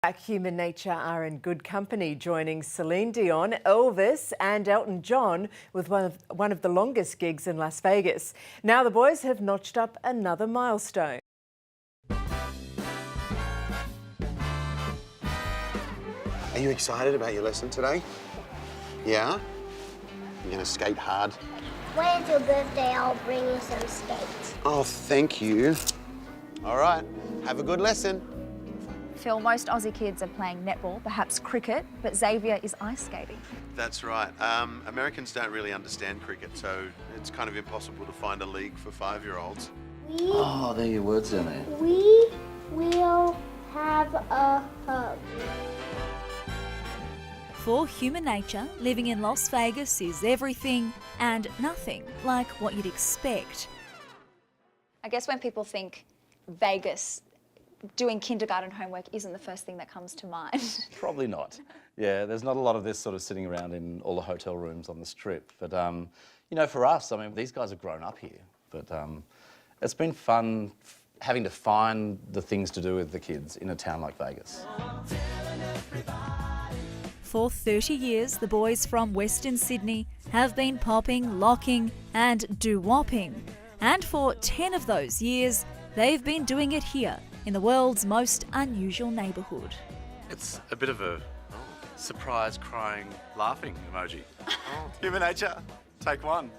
Human Nature are in good company, joining Celine Dion, Elvis and Elton John with one of the longest gigs in Las Vegas. Now the boys have notched up another milestone. Are you excited about your lesson today? Yeah? You're going to skate hard? When it's your birthday, I'll bring you some skates. Oh, thank you. All right, have a good lesson. Phil, most Aussie kids are playing netball, perhaps cricket, but Xavier is ice skating. That's right. Americans don't really understand cricket, so it's kind of impossible to find a league for 5-year-olds. Oh, there are your words down there. We will have a hug. For Human Nature, living in Las Vegas is everything and nothing like what you'd expect. I guess when people think Vegas, doing kindergarten homework isn't the first thing that comes to mind. Probably not. Yeah, there's not a lot of this sort of sitting around in all the hotel rooms on the Strip. But, you know, for us, I mean, these guys have grown up here. But it's been fun having to find the things to do with the kids in a town like Vegas. For 30 years, the boys from Western Sydney have been popping, locking and doo-wopping. And for 10 of those years, they've been doing it here in the world's most unusual neighbourhood. It's a bit of a surprise, crying, laughing emoji. Human Nature, take one.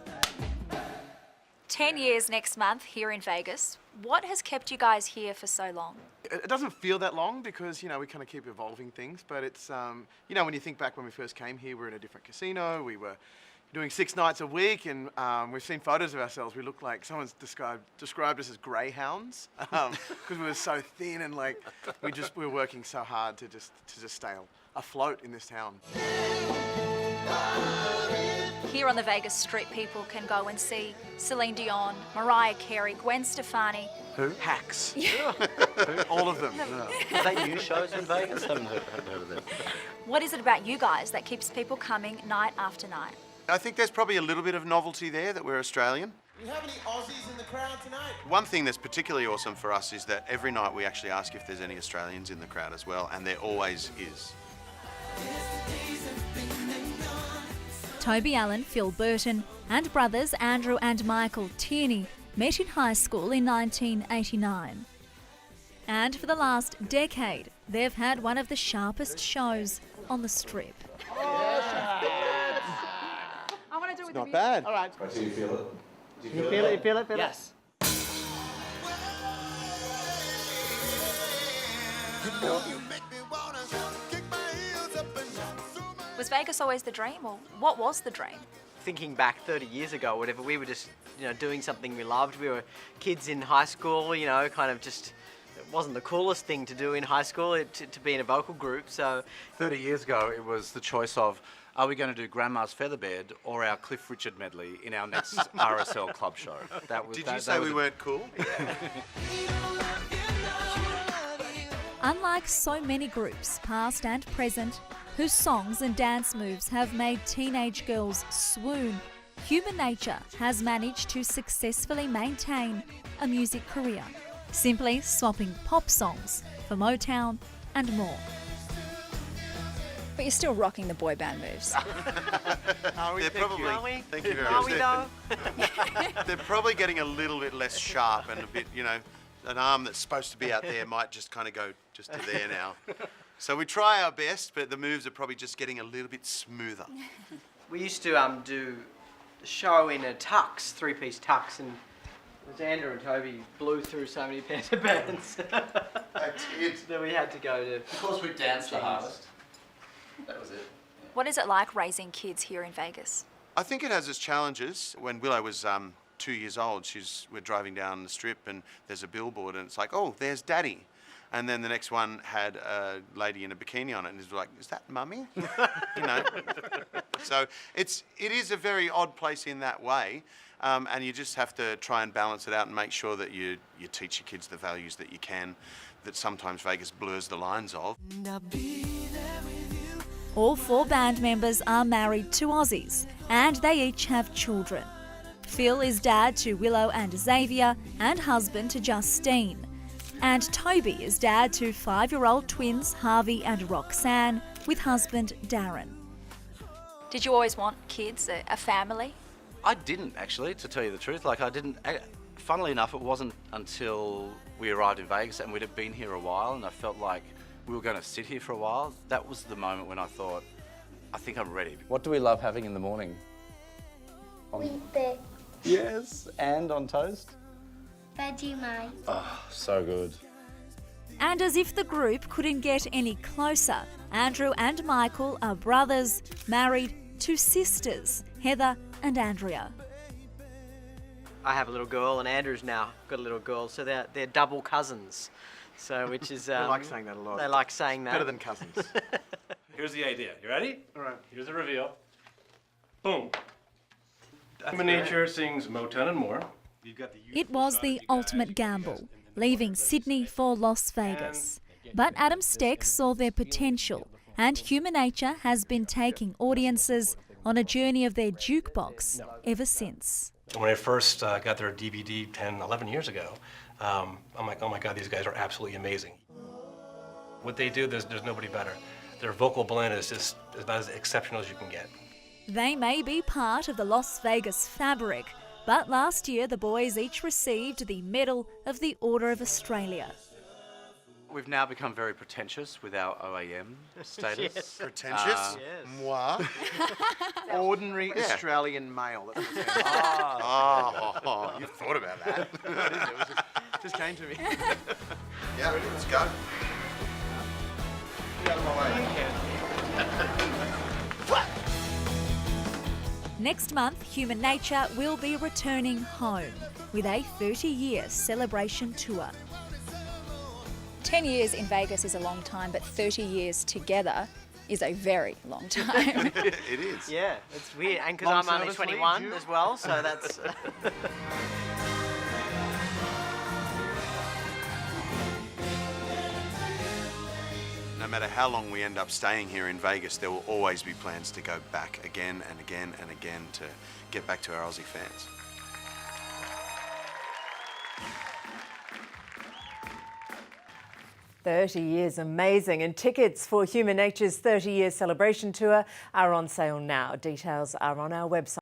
10 years next month here in Vegas. What has kept you guys here for so long? It doesn't feel that long because, you know, we kind of keep evolving things, but it's, you know, when you think back when we first came here, we were in a different casino, we were doing 6 nights a week, and we've seen photos of ourselves. We look like someone's described us as greyhounds because we were so thin and like we were working so hard to just stay afloat in this town. Here on the Vegas Strip, people can go and see Celine Dion, Mariah Carey, Gwen Stefani. Who? Hacks. All of them. Are they new shows in Vegas? I haven't heard of them. What is it about you guys that keeps people coming night after night? I think there's probably a little bit of novelty there that we're Australian. Do you have any Aussies in the crowd tonight? One thing that's particularly awesome for us is that every night we actually ask if there's any Australians in the crowd as well, and there always is. Toby Allen, Phil Burton and brothers Andrew and Michael Tierney met in high school in 1989. And for the last decade, they've had one of the sharpest shows on the Strip. Not bad. All right. Do you feel it? You feel it? You feel it? Yes. Was Vegas always the dream, or what was the dream? Thinking back 30 years ago, whatever, we were just, you know, doing something we loved. We were kids in high school, you know, kind of just, it wasn't the coolest thing to do in high school, to be in a vocal group, so. 30 years ago, it was the choice of, are we going to do Grandma's Featherbed or our Cliff Richard medley in our next RSL club show? Did you say we weren't cool? Unlike so many groups, past and present, whose songs and dance moves have made teenage girls swoon, Human Nature has managed to successfully maintain a music career, simply swapping pop songs for Motown and more. But you're still rocking the boy band moves. They're probably, Are we? thank you very Are much. we though? They're probably getting a little bit less sharp and a bit, you know, an arm that's supposed to be out there might just kind of go just to there now. So we try our best, but the moves are probably just getting a little bit smoother. We used to do a show in a tux, 3-piece tux, and it was Andrew and Toby blew through so many pairs of bands. That we had to go to. Of course, we danced the hardest. That was it. What is it like raising kids here in Vegas? I think it has its challenges. When Willow was 2 years old, we're driving down the Strip and there's a billboard and it's like, oh, there's Daddy. And then the next one had a lady in a bikini on it and it's like, is that Mummy? You know. So it is a very odd place in that way. And you just have to try and balance it out and make sure that you teach your kids the values that you can, that sometimes Vegas blurs the lines of. All 4 band members are married to Aussies and they each have children. Phil is dad to Willow and Xavier and husband to Justine. And Toby is dad to 5-year-old twins Harvey and Roxanne with husband Darren. Did you always want kids, a family? I didn't actually, to tell you the truth. Like I didn't. Funnily enough, it wasn't until we arrived in Vegas and we'd have been here a while, and I felt like we were going to sit here for a while. That was the moment when I thought, I think I'm ready. What do we love having in the morning? Wheat bix, Yes, and on toast. Vegemite. Oh, so good. And as if the group couldn't get any closer, Andrew and Michael are brothers, married to sisters, Heather and Andrea. I have a little girl, and Andrew's now got a little girl, so they're double cousins. So, which is They like saying that a lot. They like saying that. Better than cousins. Here's the idea. You ready? All right. Here's the reveal. Boom. Human Nature sings Motown and more. It was the ultimate gamble, leaving Sydney for Las Vegas. But Adam Steck saw their potential, and Human Nature has been taking audiences on a journey of their jukebox ever since. When I first got their DVD 10, 11 years ago, I'm like, oh my God, these guys are absolutely amazing. What they do, there's nobody better. Their vocal blend is just about as exceptional as you can get. They may be part of the Las Vegas fabric, but last year the boys each received the Medal of the Order of Australia. We've now become very pretentious with our OAM status. Yes. Pretentious? Yes. Moi? Ordinary Australian male. That's what it says. Oh, you thought about that. It just came to me. Yeah, let's go. Get out of my way. Next month, Human Nature will be returning home with a 30-year celebration tour. 10 years in Vegas is a long time, but 30 years together is a very long time. It is. Yeah, it's weird. And because Long I'm only service 21 leaves you. as well, so that's... No matter how long we end up staying here in Vegas, there will always be plans to go back again and again and again to get back to our Aussie fans. "30 years, amazing. And tickets for Human Nature's 30-year celebration tour are on sale now. Details are on our website.